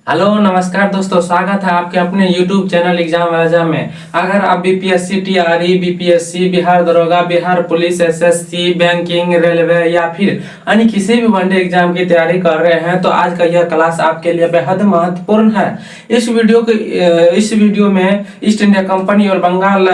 Hello नमस्कार दोस्तों, स्वागत है आपके अपने YouTube चैनल एग्जाम राजा में। अगर आप बीपीएससी, टीआरई, बीपीएससी, बिहार दरोगा, Bihar police, SSC, banking, railway या फिर अन्य किसी भी वनडे एग्जाम की तैयारी कर रहे हैं तो आज का यह क्लास आपके लिए बेहद महत्वपूर्ण है। इस वीडियो में ईस्ट इंडिया कंपनी और बंगाल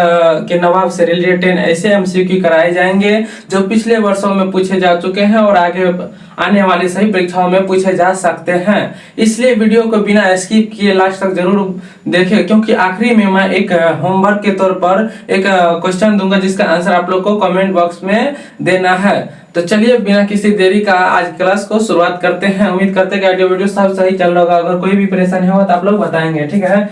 के नवाब से रिलेटेड ऐसे एमसीक्यू कराए जाएंगे जो पिछले वर्षों में पूछे जा चुके हैं और आगे आने वाली सभी परीक्षाओं में पूछे जा सकते हैं। इसलिए वीडियो को बिना स्किप किए लास्ट तक जरूर देखें, क्योंकि आखिरी में मैं एक होमवर्क के तौर पर एक क्वेश्चन दूंगा जिसका आंसर आप लोग को कमेंट बॉक्स में देना है। तो चलिए बिना किसी देरी का आज क्लास को शुरुआत करते हैं। उम्मीद करते हैं कि वीडियो सब सही चल रहा होगा। अगर कोई भी परेशानी हो तो आप लोग बताएंगे, ठीक है।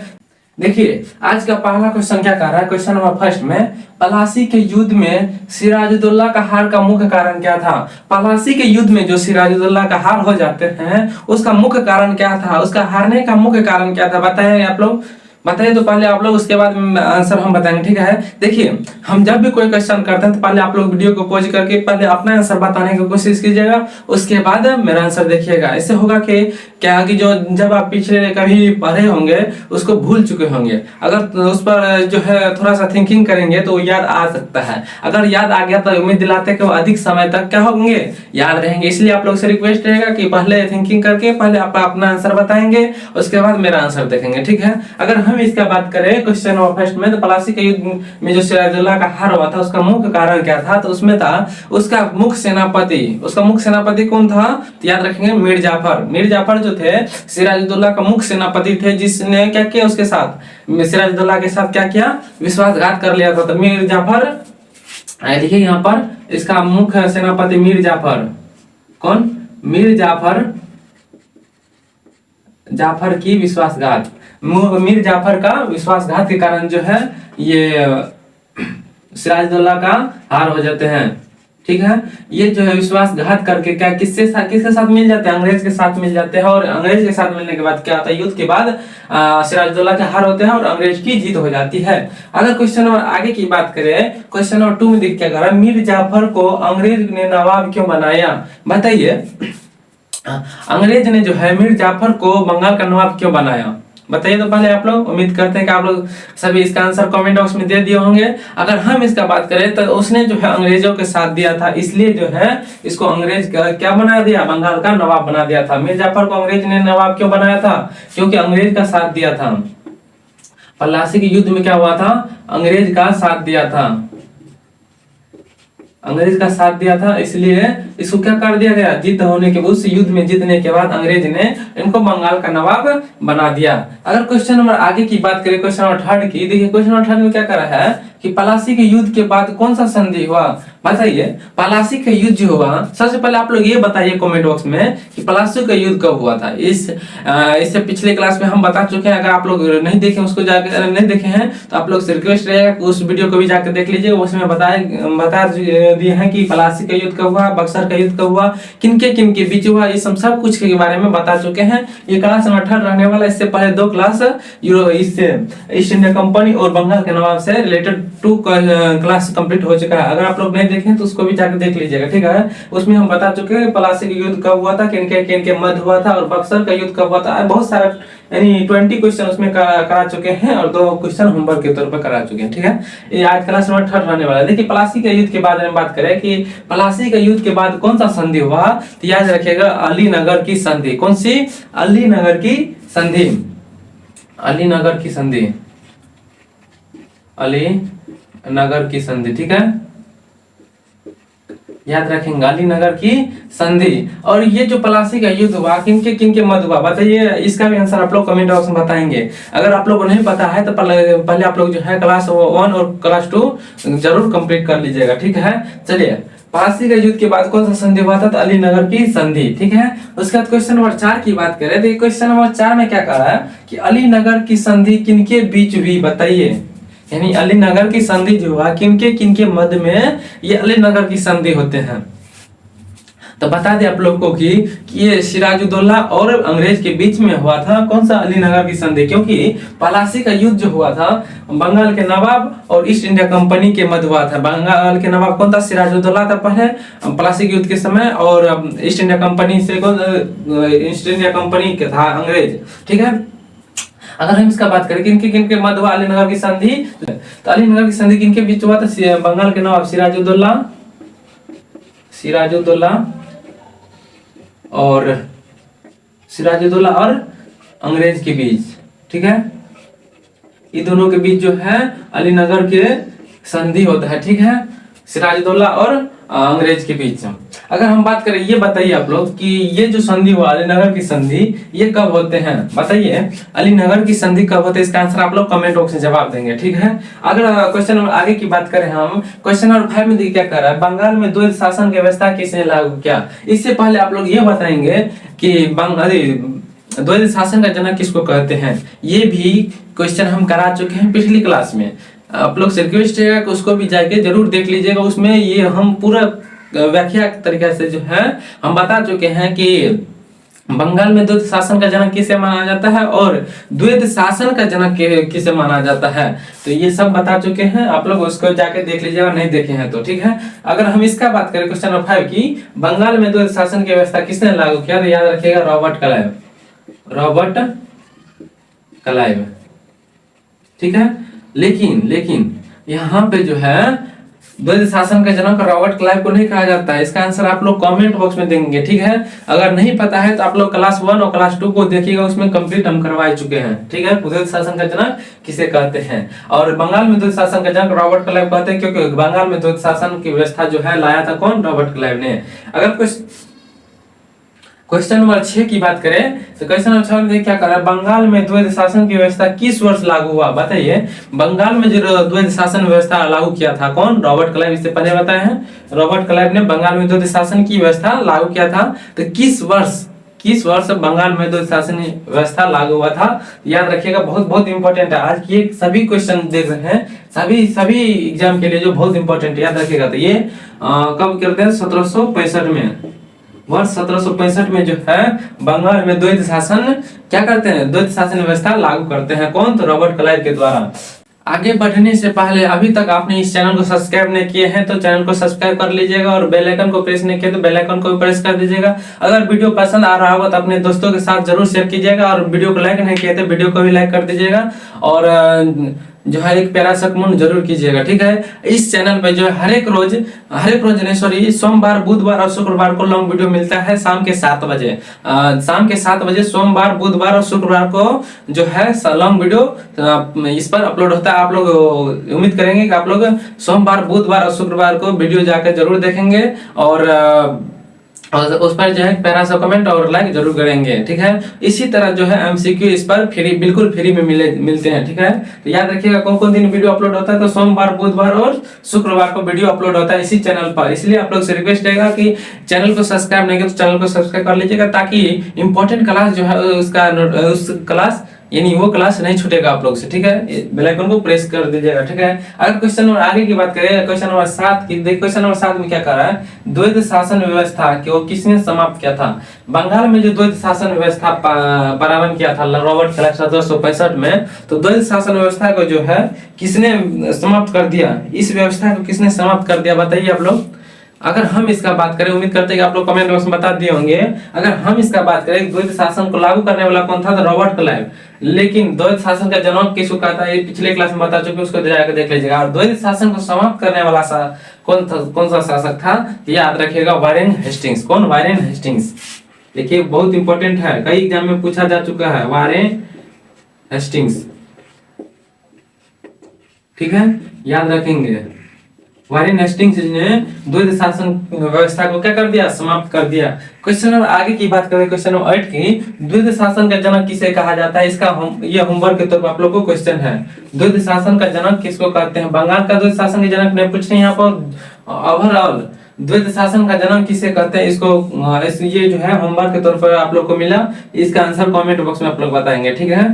देखिए आज का पहला क्वेश्चन क्या कर रहा है। क्वेश्चन नंबर फर्स्ट में, पलासी के युद्ध में सिराजुद्दौला का हार का मुख्य कारण क्या था। पलासी के युद्ध में जो सिराजुद्दौला का हार हो जाते हैं उसका मुख्य कारण क्या था, उसका हारने का मुख्य कारण क्या था, बताएं आप लोग। बताइए तो पहले आप लोग, उसके बाद आंसर हम बताएंगे, ठीक है। देखिए हम जब भी कोई क्वेश्चन करते हैं तो पहले आप लोग वीडियो को पॉज करके पहले अपना आंसर बताने की कोशिश कीजिएगा, उसके बाद मेरा आंसर देखिएगा। इससे होगा कि क्या कि जो जब आप पिछले कभी पढ़े होंगे उसको भूल चुके होंगे, अगर उस पर जो है थोड़ा सा थिंकिंग करेंगे तो याद आ सकता है। अगर याद आ गया तो उम्मीद दिलाते कि वो अधिक समय तक क्या होंगे, याद रहेंगे। इसलिए आप लोग से रिक्वेस्ट रहेगा कि पहले थिंकिंग करके पहले आप अपना आंसर बताएंगे, उसके बाद मेरा आंसर देखेंगे, ठीक है। अगर हम इसका बात करें क्वेश्चन नंबर फर्स्ट में, तो पलासी के युद्ध में जो सिराजुद्दौला का हार हुआ था उसका मुख्य कारण क्या था, तो उसमें था उसका मुख्य सेनापति कौन था, तो याद रखेंगे मीर जाफर। मीर जाफर जो थे सिराजुद्दौला का मुख्य सेनापति थे, जिसने क्या किया उसके साथ, सिराजुद्दौला के साथ क्या किया, विश्वासघात कर लिया था। तो मीर जाफर, देखिए यहाँ पर इसका मुख्य सेनापति मीर जाफर, कौन, मीर जाफर की विश्वासघात, मीर जाफर का विश्वासघात के कारण जो है ये सिराजुद्दौला का हार हो जाते हैं, ठीक है। ये जो है विश्वासघात करके क्या किसके साथ मिल जाते हैं, अंग्रेज के साथ मिल जाते हैं। और अंग्रेज के साथ मिलने के बाद क्या होता है, युद्ध के बाद सिराजुद्दौला के हार होते हैं और अंग्रेज की जीत हो जाती है। अगर क्वेश्चन नंबर आगे की बात करें, क्वेश्चन नंबर 2 में देख क्या कर रहा है, मीर जाफर को अंग्रेज ने नवाब क्यों बनाया, बताइए। अंग्रेज ने जो है मीर जाफर को बंगाल का नवाब क्यों बनाया, बताइए तो पहले आप लोग। उम्मीद करते हैं कि आप लोग सभी इसका आंसर कमेंट बॉक्स में दे दिए होंगे। अगर हम इसका बात करें तो उसने जो है अंग्रेजों के साथ दिया था, इसलिए जो है इसको अंग्रेज का क्या बना दिया, बंगाल का नवाब बना दिया था। मीर जाफर को अंग्रेज ने नवाब क्यों बनाया था, क्योंकि अंग्रेज का साथ दिया था। पलासी के युद्ध में क्या हुआ था, अंग्रेज का साथ दिया था, अंग्रेज का साथ दिया था, इसलिए इसको क्या कर दिया गया, जीत होने के, उस युद्ध में जीतने के बाद अंग्रेज ने इनको बंगाल का नवाब बना दिया। अगर क्वेश्चन नंबर आगे की बात करें, क्वेश्चन नंबर 3 की, देखिए क्वेश्चन नंबर 3 में क्या करा है कि पलासी के युद्ध के बाद कौन सा संधि हुआ, बताइए। पलासी का युद्ध जो हुआ, सबसे पहले आप लोग ये बताइए कमेंट बॉक्स में कि पलासी का युद्ध कब हुआ था। इससे पिछले क्लास में हम बता चुके हैं। अगर आप लोग नहीं देखे उसको जाकर नहीं देखे हैं तो आप लोग से रिक्वेस्ट रहेगा कि उस वीडियो को भी जाकर देख लीजिए। उसमें बता दिए हैं कि पलासी का युद्ध कब हुआ, बक्सर का युद्ध कब हुआ, किनके बीच हुआ, ये सब कुछ के बारे में बता चुके हैं। ये क्लास नंबर 3 रहने वाला। इससे पहले 2 क्लास इससे ईस्ट इंडिया कंपनी और बंगाल के नवाब से रिलेटेड 2 क्लास कंप्लीट हो चुका है। अगर आप लोग नहीं देखें तो उसको भी जाकर देख लीजिएगा, ठीक है। उसमें हम बता चुके हैं पलासी का युद्ध कब हुआ था, किनके मध्य हुआ था, और बक्सर का युद्ध कब हुआ था। बहुत सारा यानी 20 क्वेश्चन उसमें करा चुके हैं और 2 क्वेश्चन होमवर्क के तौर पर करा चुके हैं, ठीक है। ये आज क्लास नंबर 3 रहने वाला है। देखिए पलासी के युद्ध के बारे में बात करें कि पलासी के युद्ध के बाद कौन सा संधि हुआ, तो याद रखिएगा अलीनगर की संधि। कौन सी, अलीनगर की संधि, अलीनगर की संधि, अलीनगर की संधि, ठीक है, याद रखेंगे अलीनगर की संधि। और ये जो पलासी का युद्ध हुआ किनके मध्य हुआ, बताइए। इसका भी आंसर आप लोग कमेंट बॉक्स में बताएंगे। अगर आप लोगों को नहीं पता है तो पहले आप लोग जो है क्लास 1 और क्लास 2 जरूर कंप्लीट कर लीजिएगा, ठीक है। चलिए पलासी का युद्ध के बाद कौन सा संधि हुआ था, तो अलीनगर की संधि, ठीक है। उसके बाद क्वेश्चन नंबर 4 की बात करें तो क्वेश्चन नंबर 4 में क्या कहा है कि अलीनगर की संधि किनके बीच हुई, बताइए। यानी अलीनगर की संधि जो हुआ किनके मध्य में, ये अलीनगर की संधि होते हैं। तो बता दें आप लोग को कि ये सिराजुद्दौला और अंग्रेज के बीच में हुआ था कौन सा, अलीनगर की संधि। क्योंकि प्लासी का युद्ध जो हुआ था बंगाल के नवाब और ईस्ट इंडिया कंपनी के मध्य हुआ था। बंगाल के नवाब कौन था, सिराजुद्दौला था पहले प्लासी के युद्ध के समय, और ईस्ट इंडिया कंपनी से कौन, ईस्ट इंडिया कंपनी के था अंग्रेज। ठीक है, अगर हम इसका बात करें किनके किनके मध्य हुआ अलीनगर की संधि, तो अलीनगर की संधि किनके बीच हुआ था, बंगाल के नवाब सिराजुद्दौला और अंग्रेज के बीच। ठीक है, ये दोनों के बीच जो है अलीनगर के संधि होता है। ठीक है, सिराजुद्दौला और अंग्रेज के बीच। अगर हम बात करें, ये बताइए आप लोग कि ये जो संधि हुआ अलीनगर की संधि, ये कब होते हैं, बताइए अलीनगर की संधि कब होते हैं। इसका आंसर आप लोग कमेंट बॉक्स में जवाब देंगे। ठीक है, अगर क्वेश्चन नंबर आगे की बात करें हम, क्वेश्चन नंबर 5 में देखिए क्या कर रहा है, बंगाल में द्वैध शासन की व्यवस्था किसने लागू किया। इससे पहले आप लोग ये बताएंगे कि द्वैध शासन का जनक किसको कहते हैं। ये भी क्वेश्चन हम करा चुके हैं पिछली क्लास में। आप लोग से रिक्वेस्ट है कि उसको भी जाके जरूर देख लीजिएगा। उसमें ये हम पूरा व्याख्या तरीके से जो है हम बता चुके हैं कि बंगाल में द्वैध शासन का जनक किसे माना जाता है और द्वैध शासन का जनक किसे माना जाता है। तो ये सब बता चुके हैं, आप लोग उसको जाके देख लीजिएगा, नहीं देखे हैं तो। ठीक है, अगर हम इसका बात करें क्वेश्चन नंबर 5 की, बंगाल में द्वैध शासन की व्यवस्था किसने लागू किया, तो याद रखिएगा रॉबर्ट क्लाइव। ठीक है, लेकिन यहाँ पे जो है द्वैध शासन का जनक रॉबर्ट क्लाइव को नहीं कहा जाता है। इसका आंसर आप लोग कमेंट बॉक्स में देंगे। ठीक है, अगर नहीं पता है तो आप लोग क्लास 1 और क्लास 2 को देखिएगा, उसमें कंप्लीट हम करवा चुके हैं। ठीक है, द्वैध शासन का जनक किसे कहते हैं, और बंगाल में द्वैध शासन का जनक रॉबर्ट क्लाइव कहते हैं, क्योंकि बंगाल में द्वैध शासन की व्यवस्था जो है लाया था कौन, रॉबर्ट क्लाइव ने। अगर क्वेश्चन नंबर 6 की बात करें तो क्वेश्चन नंबर 6 में क्या कर रहा है, बंगाल में द्वैध शासन की व्यवस्था किस वर्ष लागू हुआ, बताइए। बंगाल में जो द्वैध शासन व्यवस्था लागू किया था कौन, रॉबर्ट क्लाइव। इससे पहले बताए हैं रॉबर्ट क्लाइव ने बंगाल में द्वैध शासन की व्यवस्था लागू किया था। तो किस वर्ष बंगाल में द्वैध शासन व्यवस्था लागू हुआ था, याद रखिएगा, बहुत इंपॉर्टेंट है। आज की सभी क्वेश्चन देख रहे हैं, सभी एग्जाम के लिए जो बहुत इंपॉर्टेंट है, याद रखिएगा। तो ये कब करते हैं, 1765 में, वर्ष 1765 में जो है बंगाल में द्वैध शासन क्या करते हैं, द्वैध शासन व्यवस्था लागू करते हैं कौन, तो रॉबर्ट क्लाइव के द्वारा। आगे बढ़ने से पहले अभी तक आपने इस चैनल को सब्सक्राइब नहीं किए हैं तो चैनल को सब्सक्राइब कर लीजिएगा, और बेल आइकन को प्रेस नहीं किया तो बेल आइकन को भी प्रेस कर दीजिएगा। अगर वीडियो पसंद आ रहा होगा तो अपने दोस्तों के साथ जरूर शेयर कीजिएगा, और वीडियो को लाइक नहीं किया तो वीडियो को भी लाइक कर दीजिएगा, और जो है एक प्यारा सा कमेंट जरूर कीजिएगा। ठीक है, इस चैनल पे जो है हर एक रोज नहीं सॉरी सोमवार, बुधवार और शुक्रवार को लॉन्ग वीडियो मिलता है शाम के 7 बजे। सोमवार, बुधवार और शुक्रवार को जो है लॉन्ग वीडियो इस पर अपलोड होता है। आप लोग उम्मीद करेंगे कि आप लोग सोमवार, बुधवार और शुक्रवार को वीडियो जाकर जरूर देखेंगे, और उस पर जो है प्यारा सा कमेंट और लाइक जरूर करेंगे। ठीक है, इसी तरह जो है एमसीक्यू इस पर बिल्कुल फ्री में मिलते हैं। ठीक है, तो याद रखिएगा कौन दिन वीडियो अपलोड होता है, तो सोमवार, बुधवार और शुक्रवार को वीडियो अपलोड होता है इसी चैनल पर। इसलिए आप लोग से रिक्वेस्ट रहेगा कि चैनल को सब्सक्राइब नहीं किया तो चैनल को सब्सक्राइब कर लीजिएगा, ताकि इंपॉर्टेंट क्लास जो है उस क्लास यानी वो क्लास नहीं छूटेगा आप लोग से। ठीक है, बेल आइकन को प्रेस कर दीजिएगा। ठीक है, अगर क्वेश्चन नंबर आगे की बात करें, क्वेश्चन नंबर 7 की, क्वेश्चन नंबर 7 में क्या कर रहा है, द्वैध शासन व्यवस्था को किसने समाप्त किया था। बंगाल में जो द्वैध शासन व्यवस्था प्रारंभ किया था रॉबर्ट क्लाइव 1765 में, तो द्वैध शासन व्यवस्था को जो है किसने समाप्त कर दिया, इस व्यवस्था को किसने समाप्त कर दिया, बताइए आप लोग। अगर हम इसका बात करें, उम्मीद करते हैं कि आप लोग कमेंट बॉक्स में बता दिए होंगे। अगर हम इसका बात करें, द्वैध शासन को लागू करने वाला कौन था, तो रॉबर्ट क्लाइव। लेकिन द्वैध शासन का जनक किसको कहा था, ये पिछले क्लास में बता चुके, उसको जाकर देख लीजिएगा। और द्वैध शासन को समाप्त करने वाला कौन सा शासक था, याद रखिएगा, वारेन हेस्टिंग्स। कौन, वारेन हेस्टिंग्स। देखिए बहुत इंपॉर्टेंट है, कई एग्जाम में पूछा जा चुका है, वारेन हेस्टिंग्स। ठीक है, याद रखेंगे, वारेन हेस्टिंग्स ने द्वैध शासन व्यवस्था को क्या कर दिया, समाप्त कर दिया। क्वेश्चन नंबर आगे की बात करें, क्वेश्चन नंबर 8 की, द्वैध शासन का जनक किसे कहा जाता है, इसका ये होमवर्क के तौर पर आप लोगों को क्वेश्चन है। द्वैध शासन का जनक किसको कहते हैं, बंगाल का द्वैध शासन के जनक ने पूछे यहाँ पर। ओवरऑल द्वैध शासन का जनक किसे कहते हैं, इसको ये जो है होमवर्क के तौर पर आप लोग को मिला, इसका आंसर कमेंट बॉक्स में आप लोग बताएंगे। ठीक है,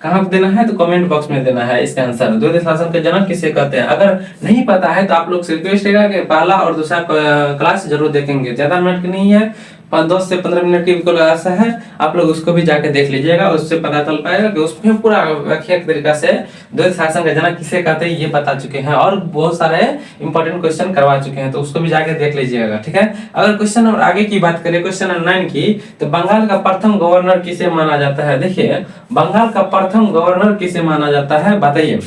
कहाँ देना है तो कमेंट बॉक्स में देना है इसका आंसर। द्वैत शासन के जनक किसे कहते हैं? अगर नहीं पता है तो आप लोग से रिक्वेस्ट है कि पहला और दूसरा क्लास जरूर देखेंगे, ज्यादा मिनट की नहीं है, 10 से 15 मिनट की क्लास है, आप लोग उसको भी जाके देख लीजिएगा, उससे पता चल पाएगा कि उसमें पूरा व्याख्या तरीका से द्वैत शासन का जनक किसे कहते हैं ये बता चुके हैं और बहुत सारे इंपॉर्टेंट क्वेश्चन करवा चुके हैं, तो उसको भी जाके देख लीजिएगा, ठीक है। अगर क्वेश्चन नंबर आगे की बात करें, क्वेश्चन नंबर 9 की, तो बंगाल का प्रथम गवर्नर किसे माना जाता है? देखिए बंगाल का प्रथम गवर्नर किसे माना जाता है, बताइए।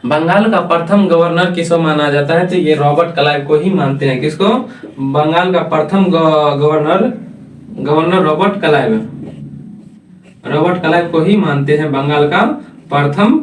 बंगाल का प्रथम गवर्नर किसको माना जाता है? तो ये रॉबर्ट क्लाइव को ही मानते हैं। किसको? बंगाल का प्रथम गवर्नर रॉबर्ट क्लाइव को ही मानते हैं बंगाल का प्रथम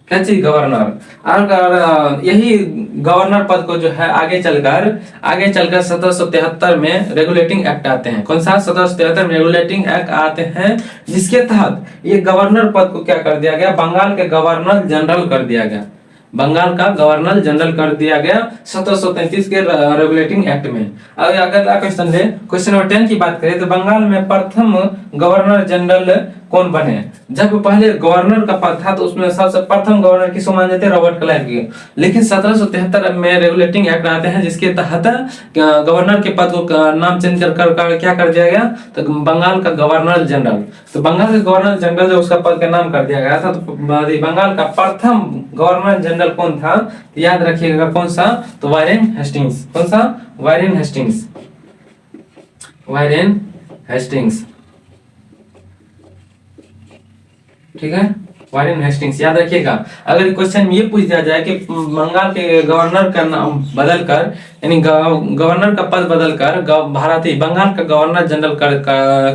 क्या चीज गवर्नर। और यही गवर्नर पद को जो है आगे चलकर 1773 में रेगुलेटिंग एक्ट आते हैं। कौन सा? 1773 में रेगुलेटिंग एक्ट आते हैं, जिसके तहत ये गवर्नर पद को क्या कर दिया गया? बंगाल के गवर्नर जनरल कर दिया गया। बंगाल का गवर्नर जनरल कर दिया गया 1733 के रेगुलेटिंग एक्ट में। अब अगला क्वेश्चन है, क्वेश्चन नंबर 10 की बात करें तो बंगाल में प्रथम गवर्नर जनरल कौन बने? जब पहले गवर्नर का पद था तो उसमें सबसे प्रथम गवर्नर किसको माने जाते? रॉबर्ट क्लाइव के। लेकिन 1773 में रेगुलेटिंग एक्ट आते हैं, जिसके तहत गवर्नर के पद को नाम चेंज कर क्या कर दिया गया? तो बंगाल का गवर्नर जनरल। तो बंगाल के गवर्नर जनरल जो उसका पद का नाम कर दिया गया था, तो बंगाल का प्रथम गवर्नर जनरल कौन था? याद रखिएगा, कौन सा? तो वारेन हेस्टिंग्स। कौन सा? Warren Hastings. वारेन हेस्टिंग्स, ठीक है, वारेन हेस्टिंग्स याद रखिएगा। अगर क्वेश्चन में ये पूछ दिया जाए कि बंगाल के गवर्नर का नाम बदलकर, यानी गवर्नर का पद बदलकर भारतीय बंगाल का गवर्नर जनरल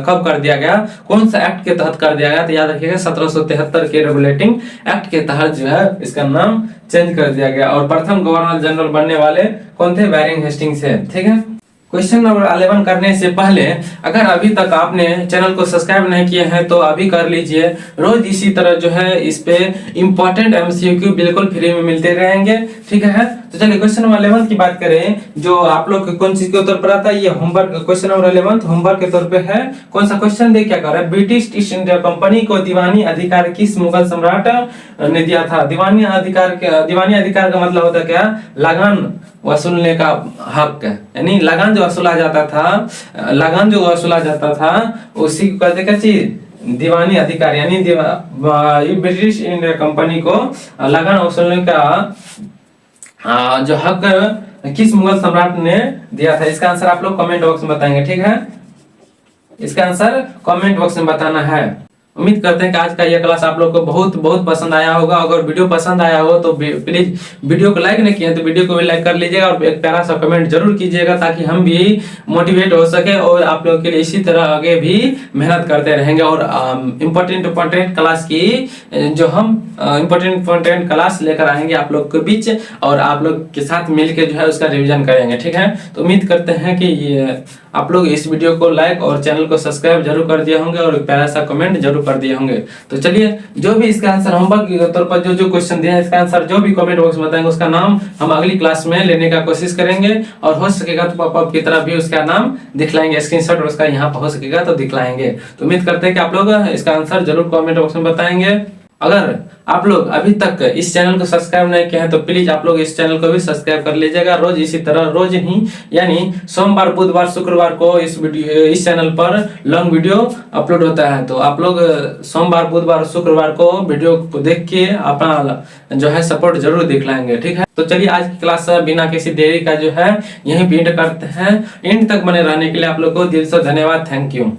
कब कर दिया गया, कौन सा एक्ट के तहत कर दिया गया? तो याद रखिएगा 1773 के रेगुलेटिंग एक्ट के तहत जो है इसका नाम चेंज कर दिया गया। और प्रथम गवर्नर जनरल बनने वाले कौन थे? वारेन हेस्टिंग्स है, ठीक है। क्वेश्चन नंबर 11 करने से पहले अगर अभी तक आपने चैनल को सब्सक्राइब नहीं किए हैं तो अभी कर लीजिए। रोज इसी तरह जो है इस पे इंपॉर्टेंट एमसीक्यू बिल्कुल फ्री में मिलते रहेंगे, ठीक है। तो चलिए क्वेश्चन नंबर 11 की बात करें, जो आप लोग कौन चीज के उत्तर पर आता है, ये होमवर्क। क्वेश्चन नंबर 11 होमवर्क के तौर पे है। कौन सा क्वेश्चन दे क्या कर रहा है? ब्रिटिश ईस्ट इंडिया कंपनी को दीवानी अधिकार किस मुगल सम्राट ने दिया था? दीवानी अधिकार का मतलब होता है क्या? लगान वसूलने का हक, यानी लगान जो वसूला जाता था उसी को कहते क्या चीज? दीवानी अधिकार। यानी ब्रिटिश इंडिया कंपनी को लगान वसूलने का जो हक किस मुगल सम्राट ने दिया था? इसका आंसर आप लोग कमेंट बॉक्स में बताएंगे, ठीक है। इसका आंसर कमेंट बॉक्स में बताना है। उम्मीद करते हैं कि आज का यह क्लास आप लोग को बहुत पसंद आया होगा। अगर वीडियो पसंद आया हो तो प्लीज वीडियो को लाइक नहीं किया तो वीडियो को भी लाइक कर लीजिएगा और एक प्यारा सा कमेंट जरूर कीजिएगा, ताकि हम भी मोटिवेट हो सके और आप लोगों के लिए इसी तरह आगे भी मेहनत करते रहेंगे। और इम्पोर्टेंट क्लास की जो हम इम्पोर्टेंट क्लास लेकर आएंगे आप लोग के बीच, और आप लोग के साथ मिलकर जो है उसका रिविजन करेंगे, ठीक है। तो उम्मीद करते हैं कि ये आप लोग इस वीडियो को लाइक और चैनल को सब्सक्राइब जरूर कर दिए होंगे और एक प्यारा सा कमेंट जरूर कर दिए होंगे। तो चलिए जो भी इसका आंसर होमवर्क के तौर पर जो क्वेश्चन दिया है, इसका आंसर जो भी कमेंट बॉक्स में बताएंगे उसका नाम हम अगली क्लास में लेने का कोशिश करेंगे, और हो सकेगा तो पॉपअप की तरफ भी उसका नाम दिखलाएंगे, स्क्रीनशॉट उसका यहाँ पर हो सकेगा तो दिखलाएंगे। तो उम्मीद करते हैं कि आप लोग इसका आंसर जरूर कमेंट बॉक्स में बताएंगे। अगर आप लोग अभी तक इस चैनल को सब्सक्राइब नहीं किए हैं तो प्लीज आप लोग इस चैनल को भी सब्सक्राइब कर लीजिएगा। रोज इसी तरह रोज ही, यानी सोमवार, बुधवार, शुक्रवार को इस चैनल पर लॉन्ग वीडियो अपलोड होता है। तो आप लोग सोमवार, बुधवार, शुक्रवार को वीडियो को देख के अपना जो है सपोर्ट जरूर दिखलाएंगे, ठीक है। तो चलिए आज की क्लास बिना किसी देरी का जो है यहीं पे एंड करते हैं। एंड तक बने रहने के लिए आप लोग को दिल से धन्यवाद। Thank you.